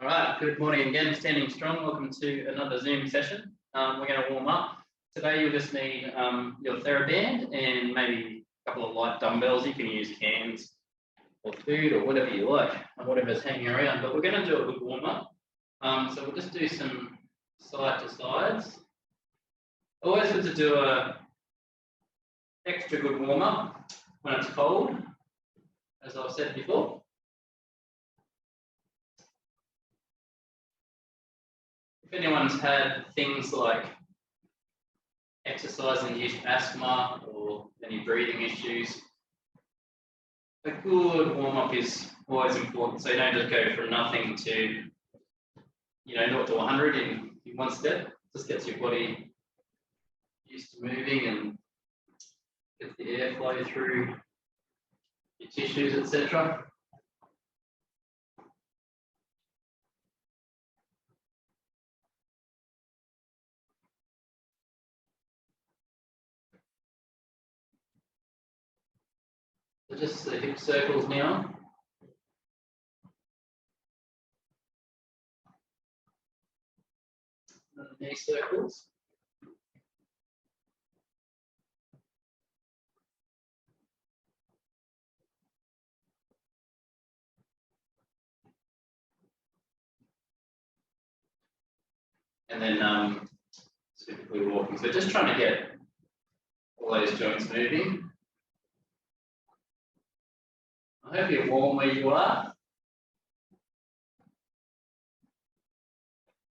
All right, good morning again, standing strong. Welcome to another Zoom session. We're going to warm up. Today you'll just need your TheraBand and maybe a couple of light dumbbells. You can use cans or food or whatever you like, or whatever's hanging around. But we're going to do a good warm up. So we'll just do some side to sides. Always good to do a extra good warm up when it's cold, as I've said before. If anyone's had things like exercise-induced asthma or any breathing issues, a good warm-up is always important. So you don't just go from nothing to, 0 to 100 in one step. It just gets your body used to moving and gets the airflow through your tissues, etc. So just the hip circles now. And the knee circles. And then typically walking. So just trying to get all those joints moving. I hope you're warm where you are.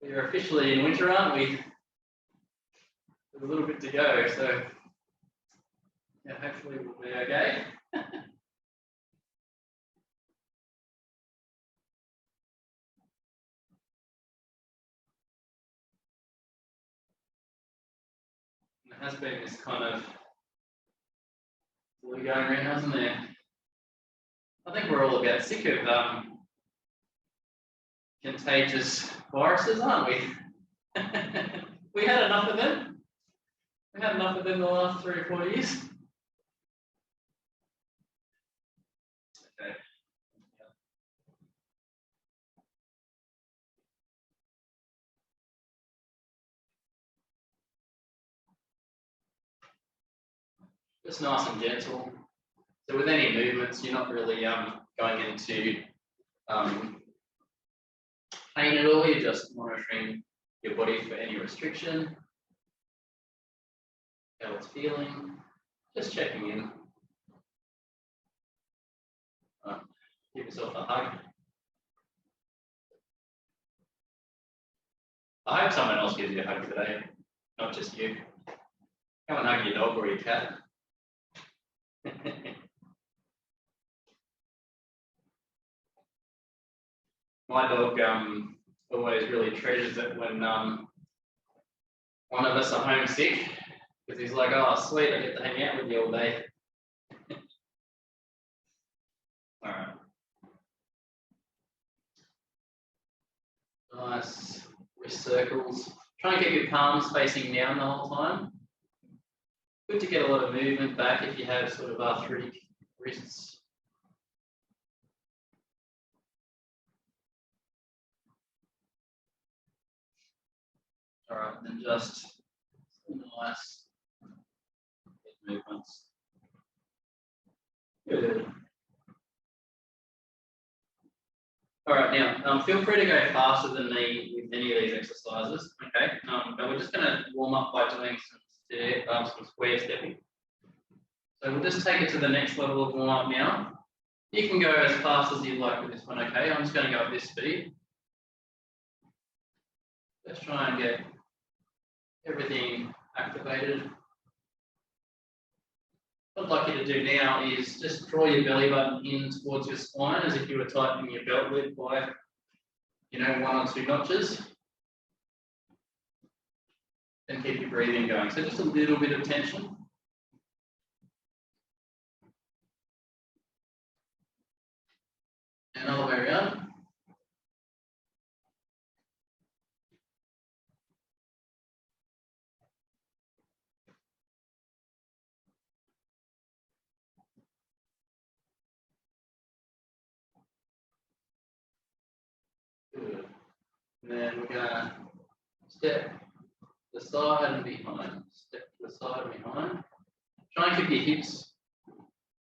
We're officially in winter, aren't we? There's a little bit to go, so yeah, hopefully we'll be okay. There has been this kind of flu going around, hasn't there? I think we're all about sick of contagious viruses, aren't we? We had enough of them. We had enough of them the last 3 or 4 years. Okay. Just nice and gentle. So with any movements, you're not really going into pain at all. You're just monitoring your body for any restriction, how it's feeling, just checking in. Give yourself a hug. I hope someone else gives you a hug today, not just you. Come and hug your dog or your cat. My dog always really treasures it when one of us are homesick, because he's like, oh, sweet, I get to hang out with you all day. All right. Nice wrist circles. Try and keep your palms facing down the whole time. Good to get a lot of movement back if you have sort of arthritic wrists. All right, and then just some nice movements. Good. All right, now feel free to go faster than me with any of these exercises, okay? But we're just going to warm up by doing some square stepping. So we'll just take it to the next level of warm up now. You can go as fast as you'd like with this one, okay? I'm just going to go at this speed. Let's try and get everything activated. What I'd like you to do now is just draw your belly button in towards your spine as if you were tightening your belt loop by, 1 or 2 notches. And keep your breathing going. So just a little bit of tension. And all the way around. Good. then we're gonna step to the side and behind. Step to the side and behind. Try and keep your hips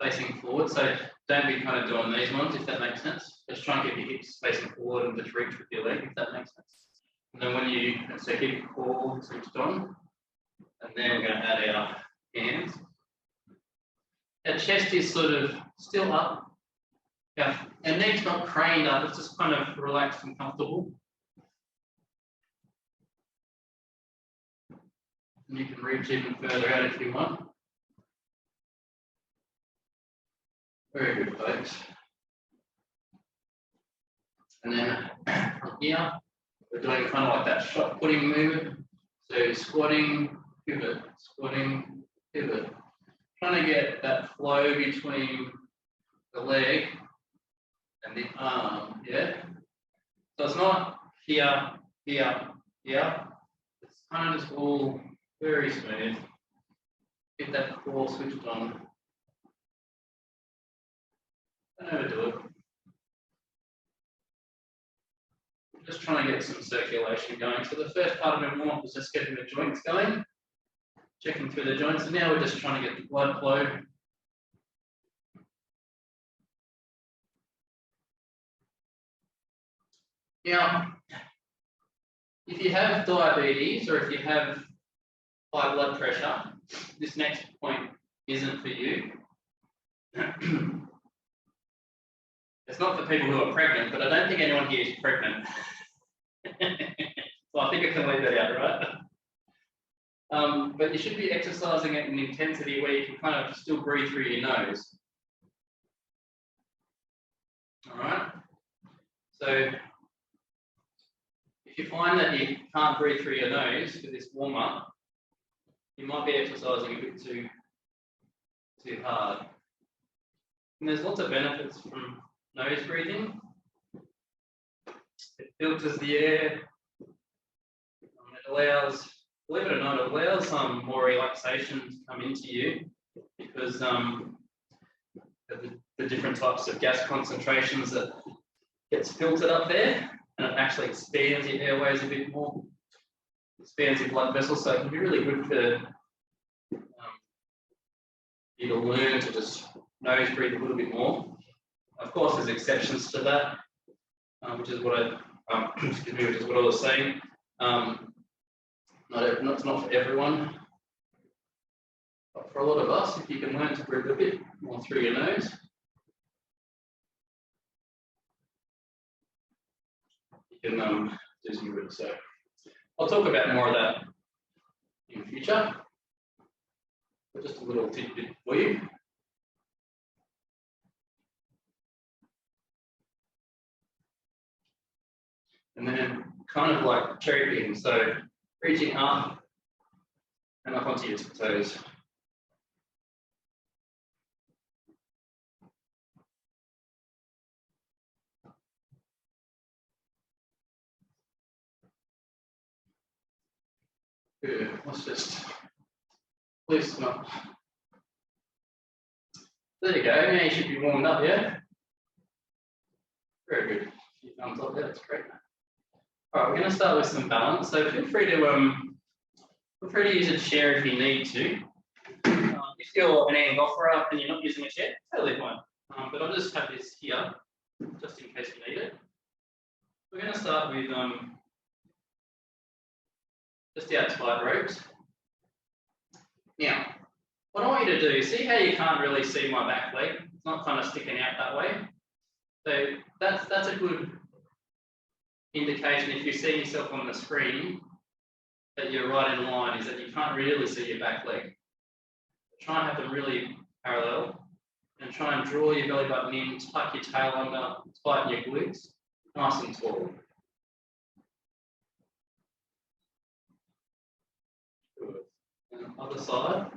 facing forward. So don't be kind of doing these ones, if that makes sense. Just try and keep your hips facing forward and just reach with your leg, if that makes sense. And then when you, so keep your core switched on. And then we're going to add our hands. Our chest is sort of still up. Yeah, our neck's not craned up, it's just kind of relaxed and comfortable. And you can reach even further out if you want. Very good, folks. And then from here, we're doing kind of like that shot putting movement. So squatting, pivot, squatting, pivot. Trying to get that flow between the leg and the arm, yeah? So it's not here, here, here. It's kind of just all very smooth. Get that core switched on. Don't overdo it. Just trying to get some circulation going. So the first part of the warm-up was just getting the joints going, checking through the joints, and now we're just trying to get the blood flow. Now, if you have diabetes or if you have high blood pressure, this next point isn't for you. It's not for people who are pregnant, but I don't think anyone here is pregnant. So I think I can leave that out, right? But you should be exercising at an intensity where you can kind of still breathe through your nose. All right? So if you find that you can't breathe through your nose for this warm-up, you might be exercising a bit too hard. And there's lots of benefits from nose breathing. It filters the air. It allows, believe it or not, it allows more relaxation to come into you because the different types of gas concentrations that gets filtered up there, and it actually expands your airways a bit more, expands your blood vessels, so it can be really good for you to learn to just nose breathe a little bit more. Of course, there's exceptions to that, which is what I was saying. It's not for everyone, but for a lot of us, if you can learn to breathe a bit more through your nose, you can do some good. So I'll talk about more of that in future, but just a little tidbit for you. And then kind of like cherry picking, so reaching up and up onto your toes. Good, let's just loosen up. There you go, now you should be warmed up, yeah? Very good. A few thumbs up there, that's great. All right, we're going to start with some balance. So feel free to use a chair if you need to. If you're an angoffer up and you're not using a chair, totally fine. But I'll just have this here, just in case you need it. We're going to start with just our tight ropes. Now, what I want you to do, see how you can't really see my back leg? It's not kind of sticking out that way. So that's a good indication if you see yourself on the screen that you're right in line, is that you can't really see your back leg. Try and have them really parallel and try and draw your belly button in, tuck your tail under, tighten your glutes, nice and tall. Good. And the other side,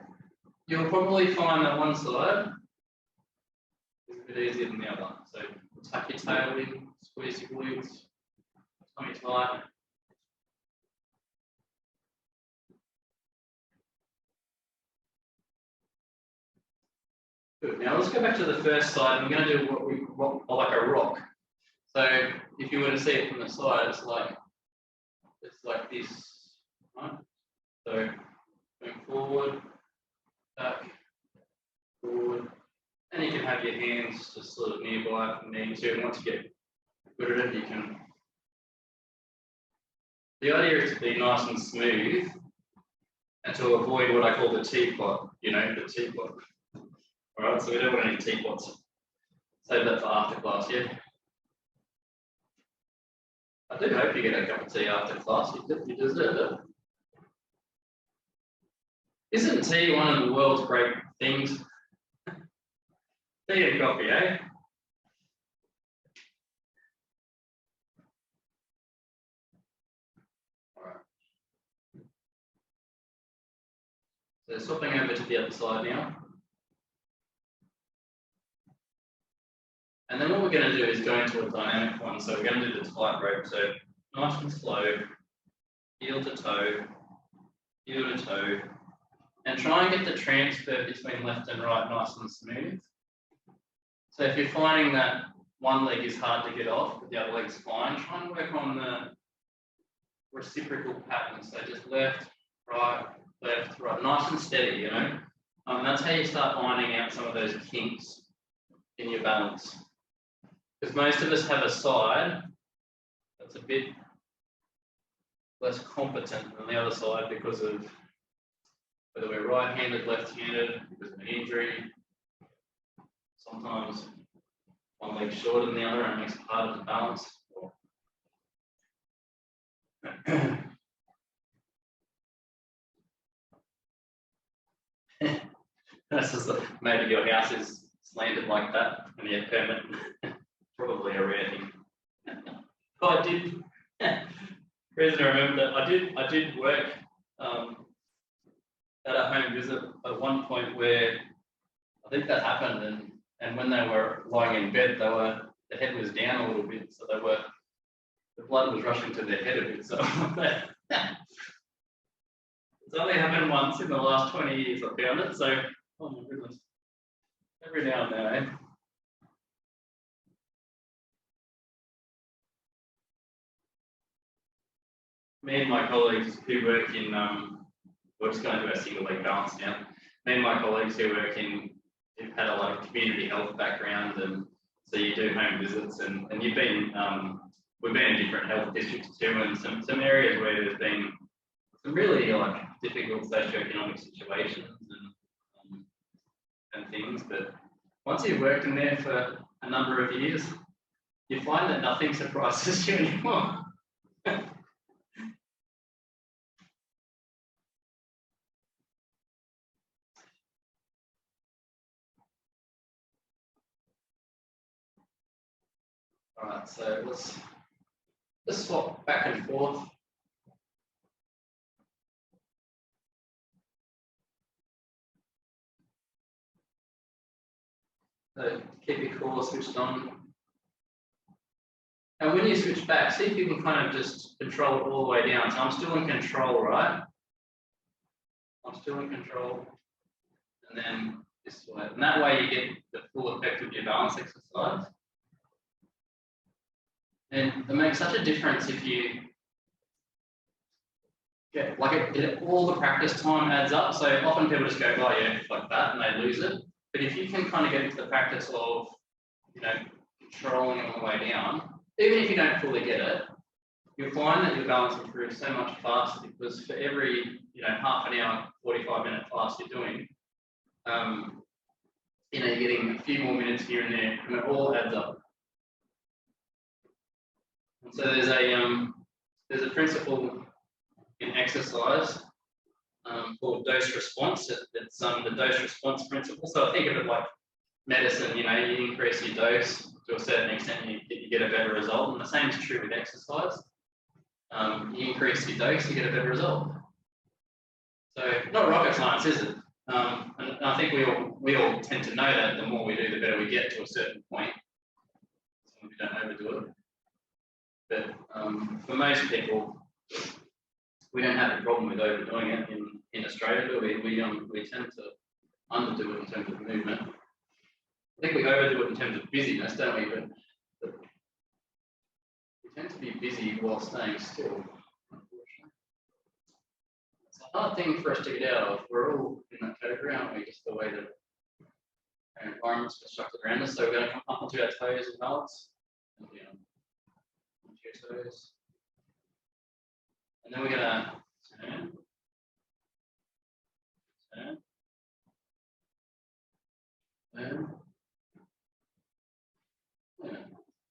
you'll probably find that one side is a bit easier than the other. So tuck your tail in, squeeze your glutes, tummy tight. Good. Now let's go back to the first side. I'm going to do what like a rock. So if you were to see it from the side, it's like it's like this, right? So going forward, back, forward, and you can have your hands just sort of nearby if you need to. And once you get good at it, you can. The idea is to be nice and smooth and to avoid what I call the teapot, you know, the teapot. All right, so we don't want any teapots. Save that for after class, yeah? I do hope you get a cup of tea after class. You deserve it. Isn't tea one of the world's great things? Tea and coffee, eh? All right. So swapping over to the other side now. And then what we're going to do is go into a dynamic one. So we're going to do the tightrope. So nice and slow, heel to toe, and try and get the transfer between left and right nice and smooth. So if you're finding that one leg is hard to get off, but the other leg's fine, try and work on the reciprocal pattern. So just left, right, nice and steady, you know. That's how you start ironing out some of those kinks in your balance. Because most of us have a side that's a bit less competent than the other side because of whether we're right-handed, left-handed, because of an injury. Sometimes one leg's shorter than the other and it makes it harder to balance. That's just maybe your house is slanted like that and you have permit. Probably a rare thing. I did. Reason I remember that I did work at a home visit at one point where I think that happened, and when they were lying in bed, the head was down a little bit, so the blood was rushing to their head a bit. So it's only happened once in the last 20 years. I found it. So oh my goodness, every now and then, eh? Me and my colleagues who work in, we're just going to do a single leg balance now. Me and my colleagues who work in, who've had a lot of community health background, and so you do home visits, and you've been, we've been in different health districts too, and some areas where there's been some really like difficult socioeconomic situations and things. But once you've worked in there for a number of years, you find that nothing surprises you anymore. All right, so let's swap back and forth. So keep your core switched on. And when you switch back, see if you can kind of just control it all the way down. So I'm still in control, right? I'm still in control. And then this way. And that way you get the full effect of your balance exercise. And it makes such a difference if you get, like all the practice time adds up. So often people just go, oh yeah, like that, and they lose it. But if you can kind of get into the practice of, you know, controlling it on the way down, even if you don't fully get it, you'll find that your balance improves so much faster, because for every, you know, half an hour, 45-minute class you're doing, you know, you're getting a few more minutes here and there, and it all adds up. And so there's a principle in exercise called dose response. It's the dose response principle. So I think of it like medicine. You know, you increase your dose to a certain extent, you get a better result. And the same is true with exercise. You increase your dose, you get a better result. So not rocket science, is it? And I think we all tend to know that the more we do, the better we get to a certain point. So we don't overdo it. But for most people, we don't have a problem with overdoing it in Australia, do we? We tend to underdo it in terms of movement. I think we overdo it in terms of busyness, don't we? But we tend to be busy while staying still, unfortunately. hard thing for us to get out of. We're all in that category, aren't we? Just the way that our environment's constructed around us. So we're going to come up onto our toes and balance. And down onto your toes. And then we're going to turn. Turn. Turn. Yeah.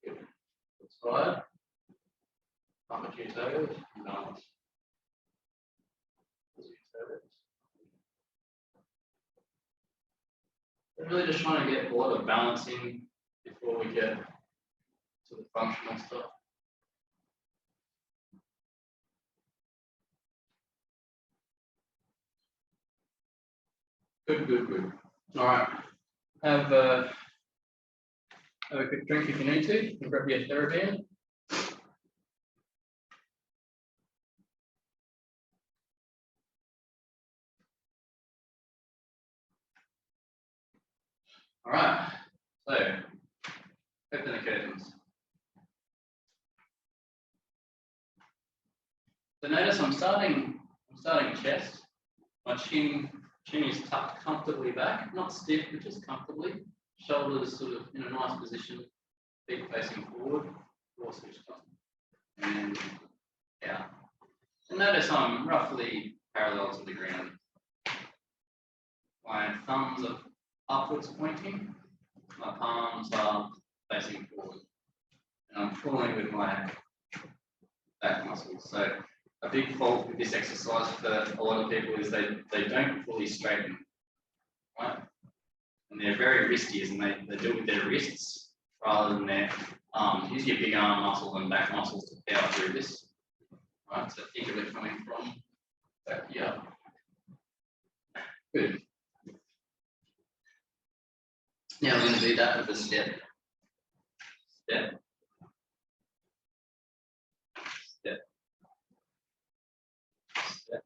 Good. Side. Up onto your toes and balance. We're really just trying to get a lot of balancing before we get to the functional stuff. Good, good, good. All right. Have a quick drink if you need to. You can grab your TheraBand. All right, so open the curtains. So notice I'm starting chest. My chin is tucked comfortably back, not stiff, but just comfortably. Shoulders sort of in a nice position, feet facing forward, core switched on, and out. And notice I'm roughly parallel to the ground. My thumbs are upwards pointing, my palms are facing forward, and I'm pulling with my back muscles. So a big fault with this exercise for a lot of people is they don't fully straighten, right? And they're very wristiers, and they do it with their wrists rather than their arms. Use your big arm muscle and back muscles to power through this, right? So think of it coming from back here. Good. Now we're going to do that with a step. Step. Step. Step.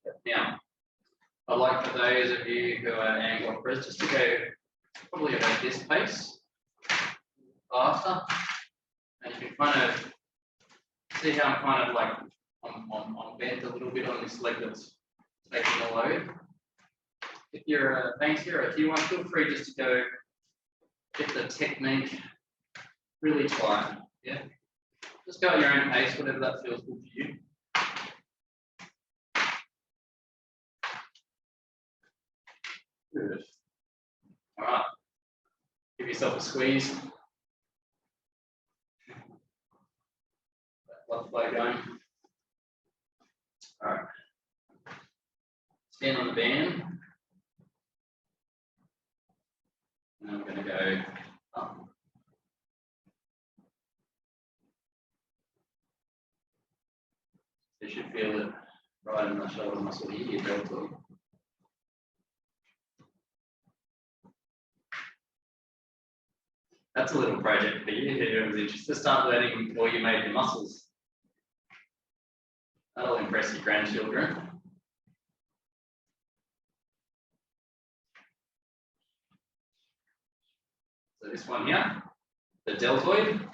Step. Now, I'd like for those of you who are angle press just to go probably about this pace faster. And you can kind of see how I'm kind of like I'm bent a little bit on this leg that's taking the load. If you're a fancier or if you want, feel free just to go get the technique really tight. Yeah, just go at your own pace, whatever that feels good for you. Good. All right. Give yourself a squeeze. Blood flow going. All right. Stand on the band. And I'm going to go up. You should feel it right in the shoulder muscle here, your deltoid. That's a little project for you who is interested. Start learning all your major muscles. That'll impress your grandchildren. So this one here, the deltoid,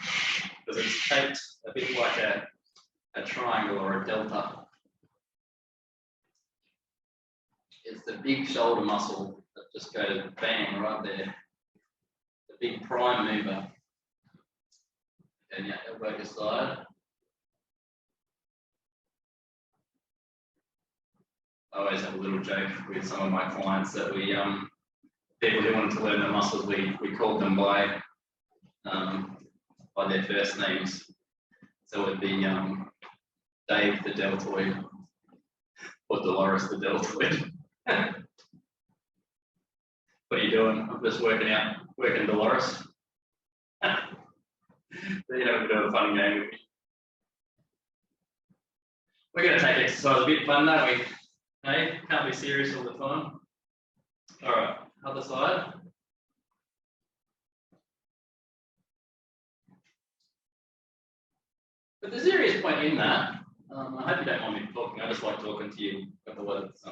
because it's shaped a bit like a triangle or a delta. It's the big shoulder muscle that just goes bang right there. The big prime mover. And yeah, elbow to side. I always have a little joke with some of my clients that we people who wanted to learn the muscles, we called them by their first names. So it would be Dave the deltoid or Dolores the deltoid. What are you doing? I'm just working Dolores. So you have a bit of a fun game with me. We're going to take exercise a bit fun, don't we? Hey, can't be serious all the time. All right, other side. But the serious point in that, I hope you don't mind me talking. I just like talking to you. Otherwise, it's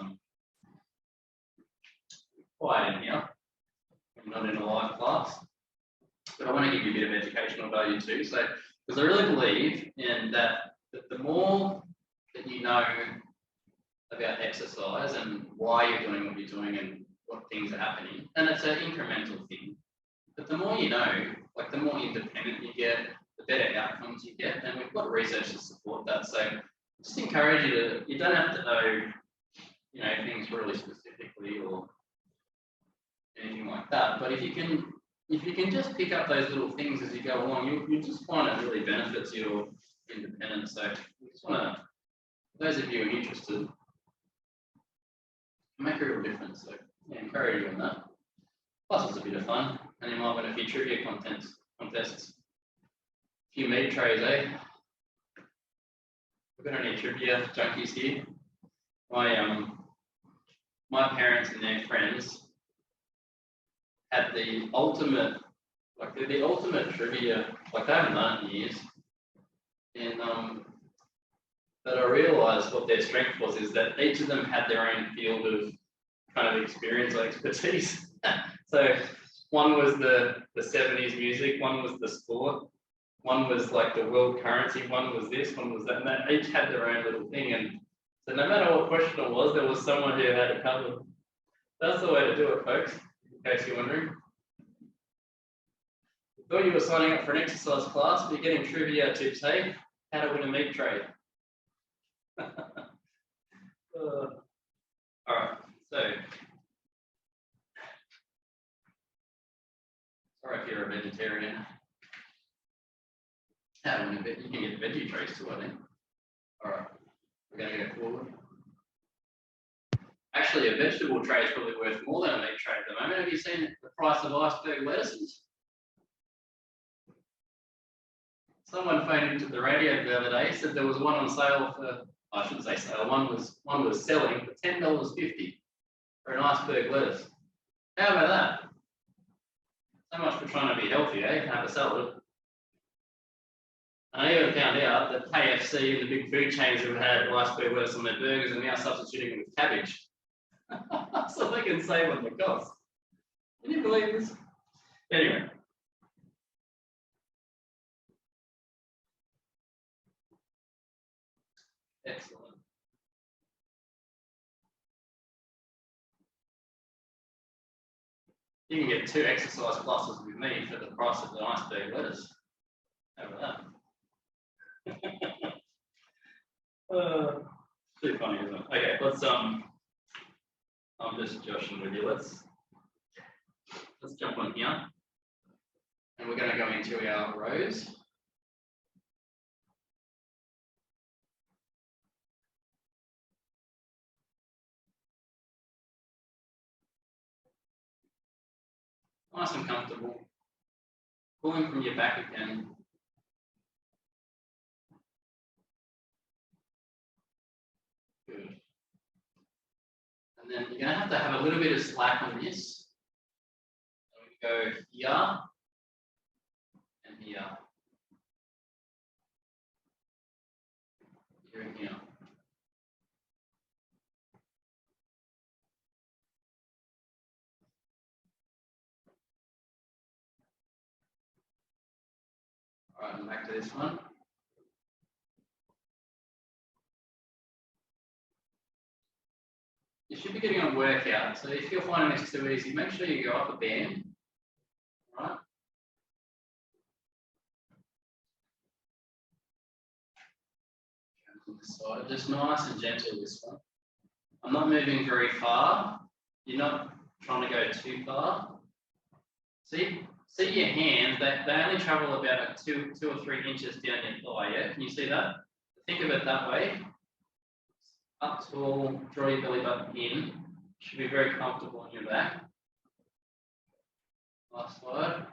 quiet in here. I'm not in a live class, but I want to give you a bit of educational value too. So, because I really believe in that the more that that you know about exercise and why you're doing what you're doing and what things are happening. And it's an incremental thing. But the more you know, like the more independent you get, the better outcomes you get. And we've got research to support that. So just encourage you to, you don't have to know, you know, things really specifically or anything like that. But if you can just pick up those little things as you go along, you just find it really benefits your independence. So we just want to, those of you who are interested, make a real difference. So yeah, encourage you on that. Plus it's a bit of fun, and you might win a few trivia contests. A few meat trays, eh? We've got any trivia junkies here. My parents and their friends had the ultimate, like the ultimate trivia, like they haven't done it in years. And but I realised what their strength was is that each of them had their own field of kind of experience or expertise. So one was the 70s music, one was the sport, one was like the world currency, one was this, one was that, and they each had their own little thing. And so no matter what question it was, there was someone who had it covered. That's the way to do it, folks, in case you're wondering. You thought you were signing up for an exercise class, but you're getting trivia tips, hey? How to win a meat trade. All right, so sorry if you're a vegetarian. How to win a you can get veggie trays too, I think. All right, we're going to go forward. Actually, a vegetable tray is probably worth more than a meat tray at the moment. Have you seen the price of iceberg lettuces? Someone phoned into the radio the other day, said there was one on sale for, I shouldn't say sale, one was selling for $10.50 for an iceberg lettuce. How about that? So much for trying to be healthy, eh? Have a salad. And I even found out that KFC and the big food chains have had iceberg lettuce on their burgers and now substituting it with cabbage. So they can save on the cost. Can you believe this? Anyway. Excellent. You can get 2 exercise classes with me for the price of the iceberg lettuce. How about that? Too funny, isn't it? Okay, let's I'm just joshing with you. Let's jump on here, and we're going to go into our rows. Nice and comfortable. Pulling from your back again. Good. And then you're going to have a little bit of slack on this. So we go here and here. Here and here. All right, and back to this one. You should be getting a workout. So if you're finding this too easy, make sure you go up a band. All right. On this side, just nice and gentle this one. I'm not moving very far. You're not trying to go too far. See your hands, they only travel about 2 or 3 inches down your thigh, yeah? Can you see that? Think of it that way. Up tall, draw your belly button in. Should be very comfortable on your back. Last slide.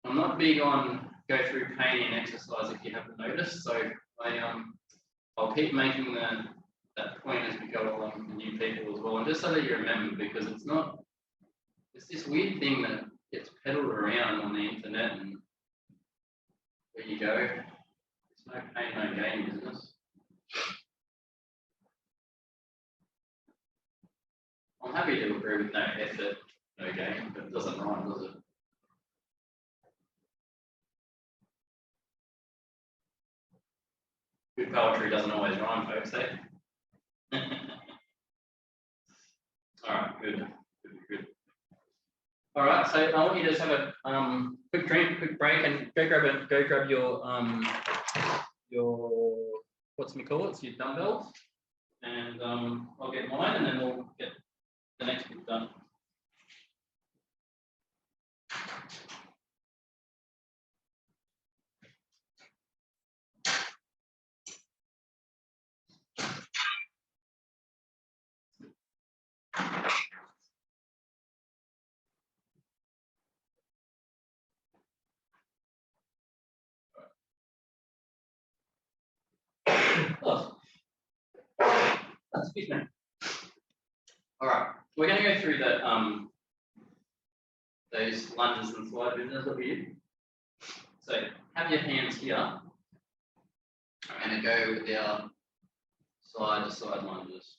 I'm not big on go through pain in exercise if you haven't noticed, so I'll keep making that point as we go along for new people as well, and just so that you remember, because it's this weird thing that gets peddled around on the internet, and there you go. It's no pain, no gain business. I'm happy to agree with no effort, no gain, but it doesn't rhyme, does it? Good poetry doesn't always rhyme, folks, eh? All right, good. All right, so I want you to just have a quick drink, quick break, and go grab your what's me call it? It's your dumbbells, and I'll get mine, and then we'll get the next bit done. Oh. Excuse me. All right, we're going to go through that those lunges and slide business of you. So have your hands here. I'm going to go with our side to side lunges.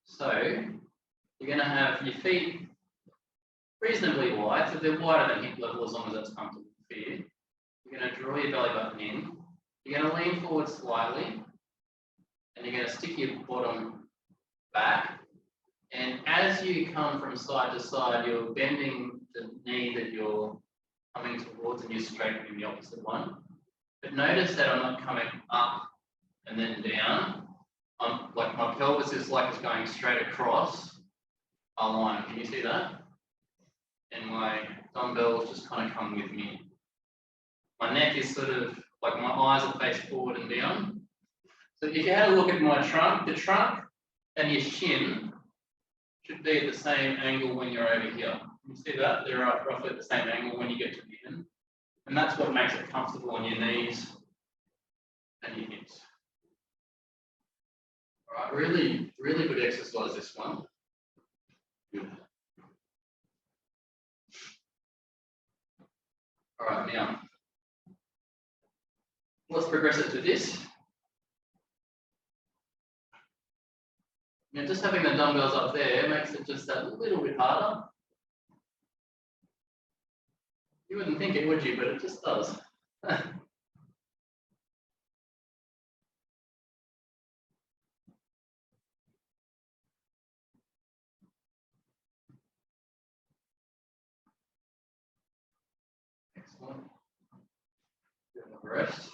So you're going to have your feet reasonably wide, so they're wider than hip level as long as that's comfortable for you. You're going to draw your belly button in. You're going to lean forward slightly, and you're going to stick your bottom back. And as you come from side to side, you're bending the knee that you're coming towards, and you're straightening the opposite one. But notice that I'm not coming up and then down. Like my pelvis is like it's going straight across a line. Can you see that? And my dumbbells just kind of come with me. My neck is sort of like my eyes are faced forward and down. So if you had a look at my trunk, the trunk and your shin should be at the same angle when you're over here. You see that? They're roughly at the same angle when you get to the end. And that's what makes it comfortable on your knees and your hips. All right, really, really good exercise, this one. Good. All right, now, let's progress it to this. Now, just having the dumbbells up there makes it just that little bit harder. You wouldn't think it, would you? But it just does. Excellent. Bit of a rest.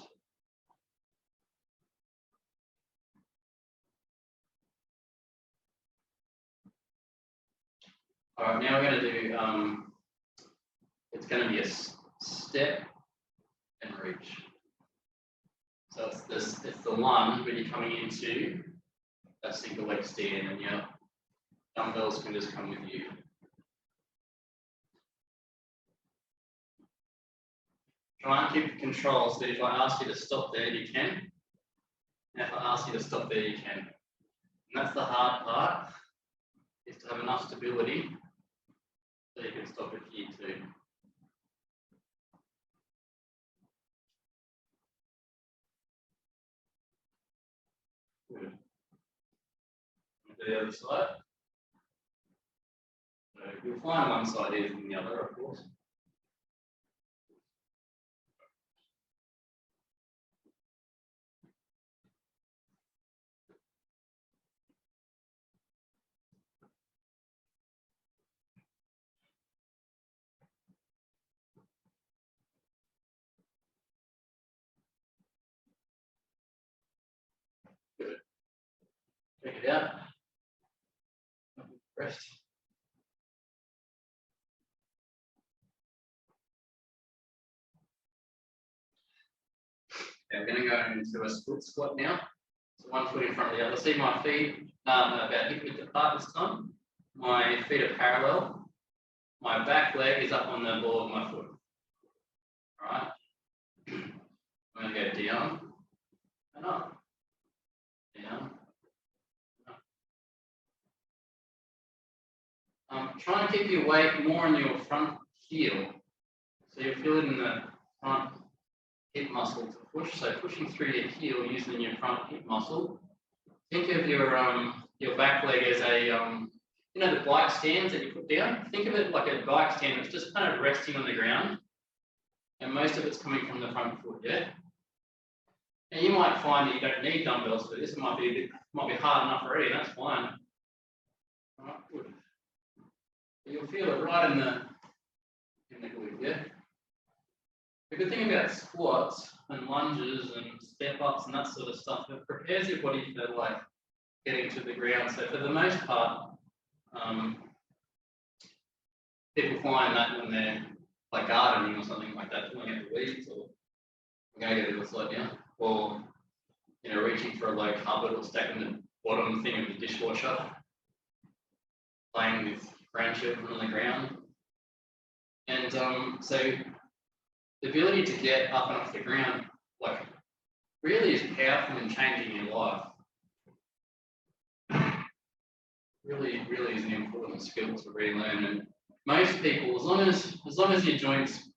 All right, now we're going to do, it's going to be a step and reach. So it's the lunge when you're coming into a single leg stand, and your dumbbells can just come with you. Try and keep control so that if I ask you to stop there, you can. And if I ask you to stop there, you can. And that's the hard part, is to have enough stability so you can stop it here too. Good. To the other side. So you'll find one side easier than the other, of course. Good. Check it out. Rest. Okay, we're going to go into a split squat now. So one foot in front of the other. See my feet about hip width apart this time. My feet are parallel. My back leg is up on the ball of my foot. All right. I'm going to go down and up. Down. Trying to keep your weight more on your front heel. So you feel it in the front hip muscle to push. So pushing through your heel using your front hip muscle. Think of your back leg as a you know the bike stands that you put down. Think of it like a bike stand that's just kind of resting on the ground. and most of it's coming from the front foot, yeah? And you might find that you don't need dumbbells for this. It might be hard enough already, that's fine. All right, good. But you'll feel it right in the glute, yeah? The good thing about squats and lunges and step ups and that sort of stuff, it prepares your body for like getting to the ground. So for the most part, people find that when they're like gardening or something like that, pulling out the weeds, or I'm going to get a little slow down, or reaching for a low cupboard or stacking the bottom thing of the dishwasher, playing with grandchildren on the ground. And so the ability to get up and off the ground, like, really is powerful in changing your life. Really, really is an important skill to relearn. And most people, as long as your joints,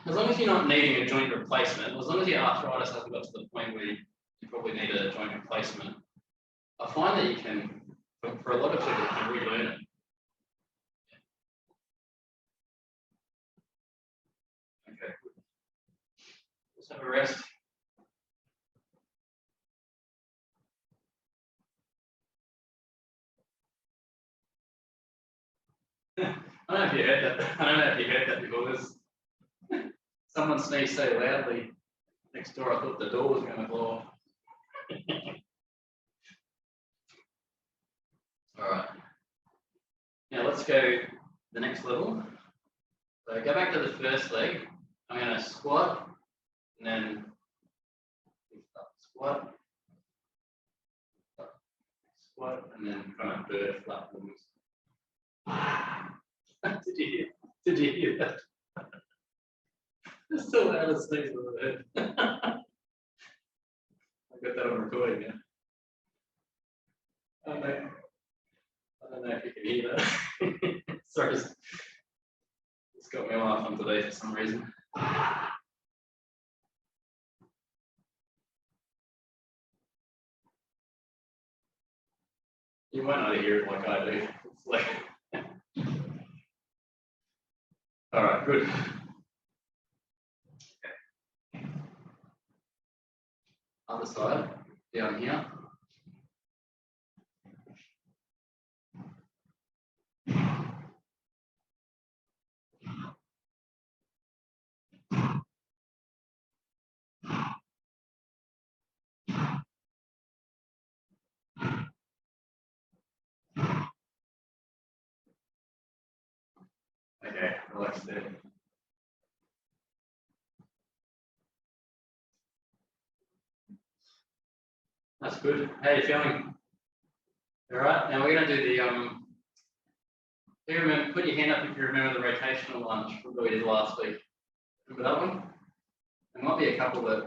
as long as you're not needing a joint replacement, as long as your arthritis hasn't got to the point where you probably need a joint replacement, I find that you can, for a lot of people, you can relearn it. Okay, good. Let's have a rest. I don't know if you heard that before. There's someone sneezed so loudly next door, I thought the door was going to blow off. All right. Now let's go the next level. So go back to the first leg. I'm going to squat and then squat, and then kind of bird flat wings. Did you hear that? It's still out of sneeze on the head. I got that on recording now. I don't know if you can hear that. Sorry, it's got me laughing today for some reason. You might not hear it like I do. It's like all right, good. Okay. Other side, down here. Okay, relax there. That's good. How are you feeling? All right, now we're going to do the, put your hand up if you remember the rotational lunge that we did last week. Remember that one? There might be a couple that, I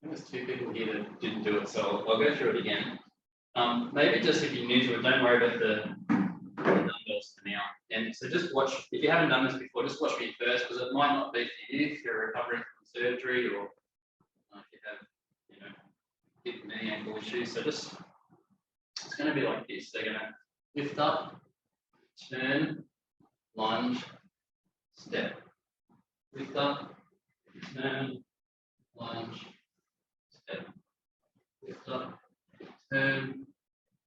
think there's 2 people here that didn't do it, so I'll go through it again. Maybe just if you're new to it, don't worry about the dumbbells for now. And so just watch, if you haven't done this before, just watch me first, because it might not be for you if you're recovering from surgery or if you have, hip knee ankle issues. So just, it's going to be like this. They're going to lift up, turn, lunge, step. Lift up, turn, lunge, step. Lift up, turn,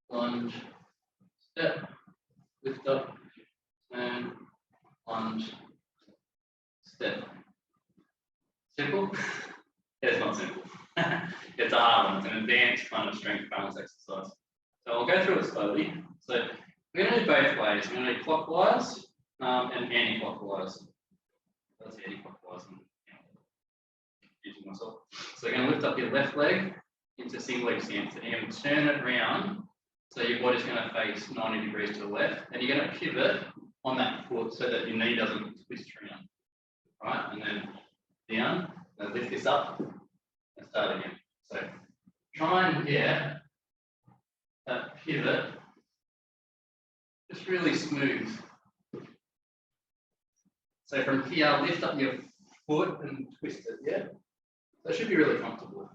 lunge, step. Lift up, turn, lunge, step. Simple? Yeah, it's not simple. It's a hard one. It's an advanced kind of strength balance exercise. So I'll go through it slowly. So we're going to do both ways. We're going to do clockwise and anti-clockwise. That's anti-clockwise. I'm confusing myself. So you're going to lift up your left leg into single leg stance, and you're going to turn it around so your body's going to face 90 degrees to the left, and you're going to pivot on that foot so that your knee doesn't twist around. Right, and then down, and lift this up, and start again. So try and get that pivot just really smooth. So from here, lift up your foot and twist it, yeah? That should be really comfortable.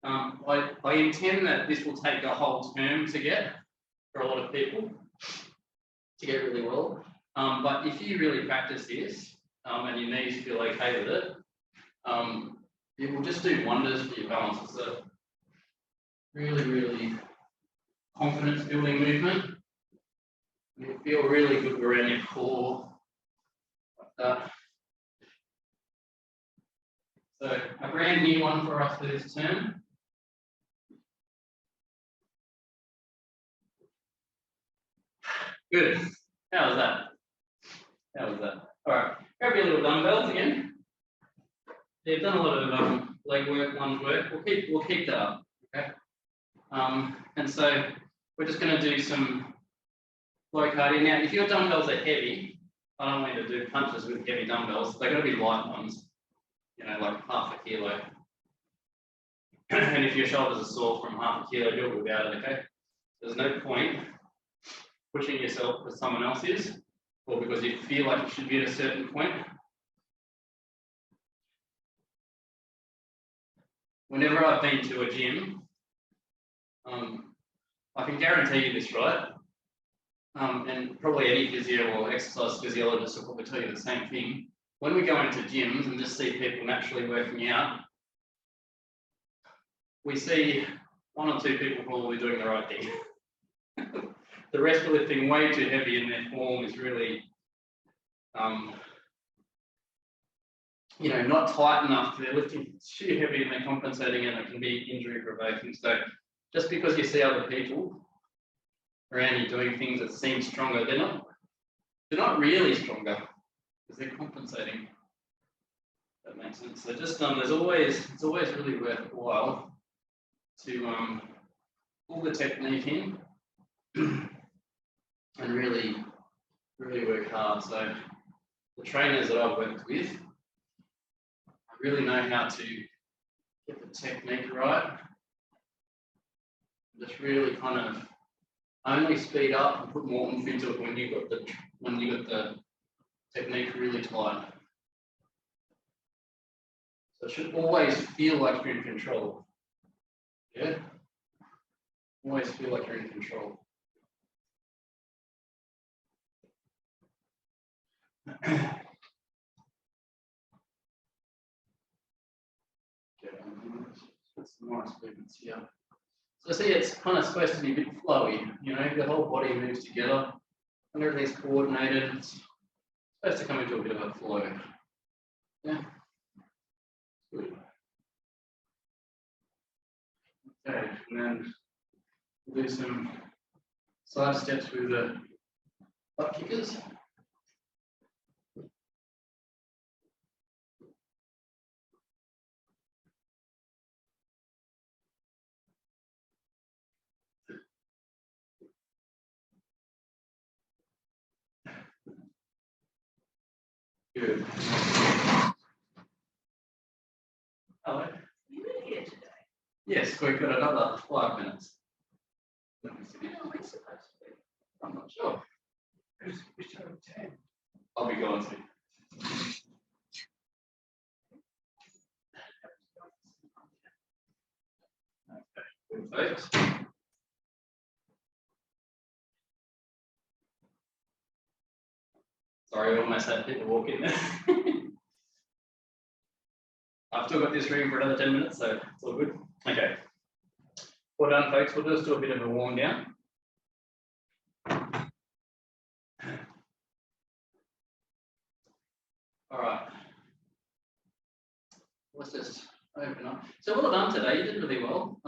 I intend that this will take a whole term to get for a lot of people to get really well. But if you really practice this and your knees feel okay with it, it will just do wonders for your balance. It's a really, really confidence building movement. You'll feel really good around your core, like that. So a brand new one for us for this term. Good. How was that? How was that? All right. Grab your little dumbbells again. You've done a lot of leg work, lunge work. We'll keep that up. Okay. And so we're just going to do some low cardio. Now, if your dumbbells are heavy, I don't want you to do punches with heavy dumbbells. They're going to be light ones, you know, like half a kilo. And if your shoulders are sore from half a kilo, do it without it, okay? There's no point pushing yourself because someone else is, or because you feel like you should be at a certain point. Whenever I've been to a gym, I can guarantee you this, right? And probably any physio or exercise physiologist will probably tell you the same thing. When we go into gyms and just see people naturally working out, we see one or two people probably doing the right thing. The rest are lifting way too heavy and their form is really, you know, not tight enough. They're lifting too heavy and they're compensating and it can be injury provoking. So just because you see other people around you doing things that seem stronger, they're not really stronger because they're compensating. That makes sense. So just it's always really worthwhile to pull the technique in and really work hard. So the trainers that I've worked with, I really know how to get the technique right. Just really kind of only speed up and put more oomph into it when you got the technique really tight. So it should always feel like you're in control. Yeah? Always feel like you're in control. Put some nice movements here. So see, it's kind of supposed to be a bit flowy, you know, the whole body moves together and everything's coordinated. It's supposed to come into a bit of a flow. Yeah. Good. Okay, and then we'll do some side steps with the butt kickers. Good. Hello. Are you in here today? Yes, we've got another 5 minutes. When are we supposed to be? I'm not sure. We started at 10. I'll be going to. Okay, good folks. Sorry, I almost had people walk in there. I've still got this room for another 10 minutes, so it's all good. Okay. Well done, folks. We'll just do a bit of a warm down. All right. Let's just open up. So well done today. You did really well.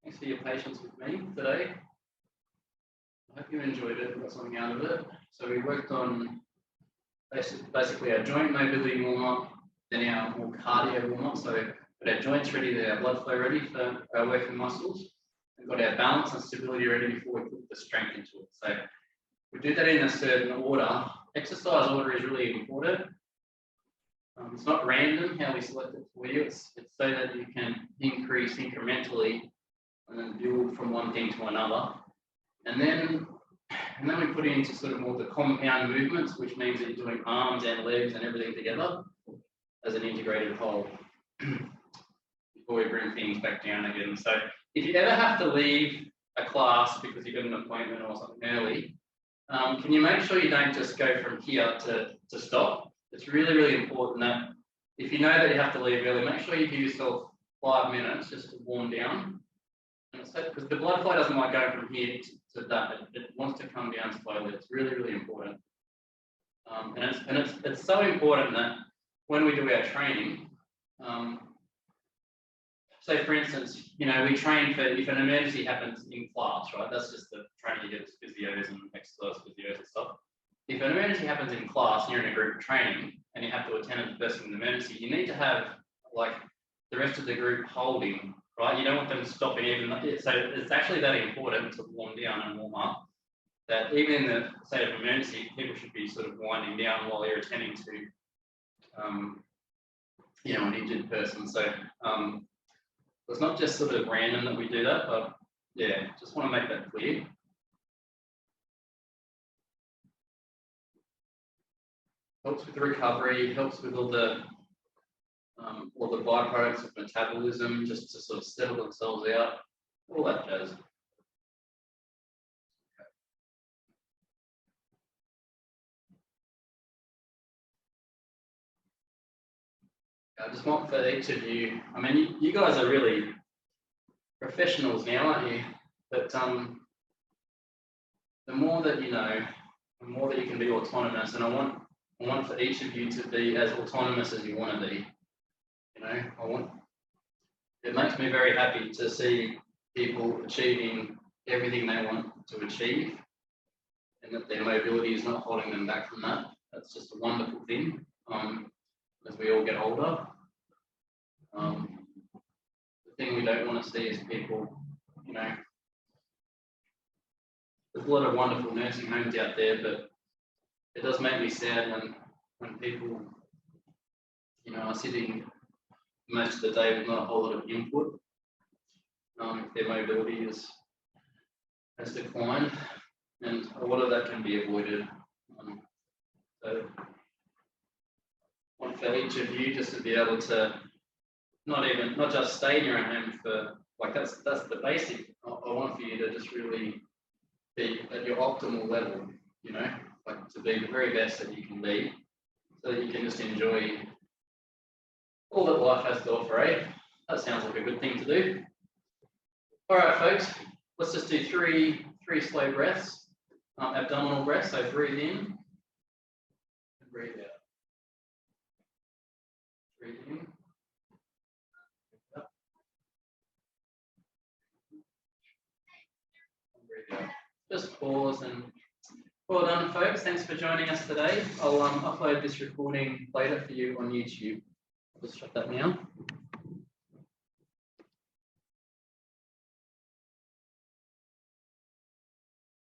Thanks for your patience with me today. I hope you enjoyed it and got something out of it. So we worked on basically our joint mobility warm-up, then our more cardio warm-up. So got our joints ready, there, our blood flow ready for our working muscles. We've got our balance and stability ready before we put the strength into it. So we do that in a certain order. Exercise order is really important. It's not random how we select it for you. It's so that you can increase incrementally and then build from one thing to another. And then we put into sort of more the compound movements, which means that you're doing arms and legs and everything together as an integrated whole before we bring things back down again. So if you ever have to leave a class because you've got an appointment or something early, can you make sure you don't just go from here to stop? It's really, really important that if you know that you have to leave early, make sure you give yourself 5 minutes just to warm down. Because the blood flow doesn't like going from here to that, it wants to come down slowly. It's really, really important. And it's so important that when we do our training, so for instance, you know, we train for if an emergency happens in class, right? That's just the training you get as physios and exercise physios and stuff. If an emergency happens in class and you're in a group training and you have to attend to the person in the emergency, you need to have like the rest of the group holding, right? You don't want them stopping even. So it's actually that important to warm down and warm up that even in the state of emergency, people should be sort of winding down while you're attending to, you know, an injured person. So it's not just sort of random that we do that, but yeah, just want to make that clear. Helps with the recovery, helps with all the byproducts of metabolism, just to sort of settle themselves out, all that jazz. I just want for each of you, I mean, you guys are really professionals now, aren't you? But the more that you know, the more that you can be autonomous, and I want for each of you to be as autonomous as you want to be. You know, it makes me very happy to see people achieving everything they want to achieve, and that their mobility is not holding them back from that. That's just a wonderful thing. As we all get older, the thing we don't want to see is people, you know, there's a lot of wonderful nursing homes out there, but it does make me sad when people, you know, are sitting most of the day with not a whole lot of input. If their mobility has declined, and a lot of that can be avoided. So I want for each of you just to be able to not just stay in your own home for, like, that's the basic. I want for you to just really be at your optimal level, you know, like to be the very best that you can be, so that you can just enjoy all that life has to offer, eh? That sounds like a good thing to do. All right, folks, let's just do three slow breaths, abdominal breaths. So breathe in and breathe out. Breathe in. Breathe out. Just pause and well done, folks. Thanks for joining us today. I'll upload this recording later for you on YouTube. I'll just shut that now.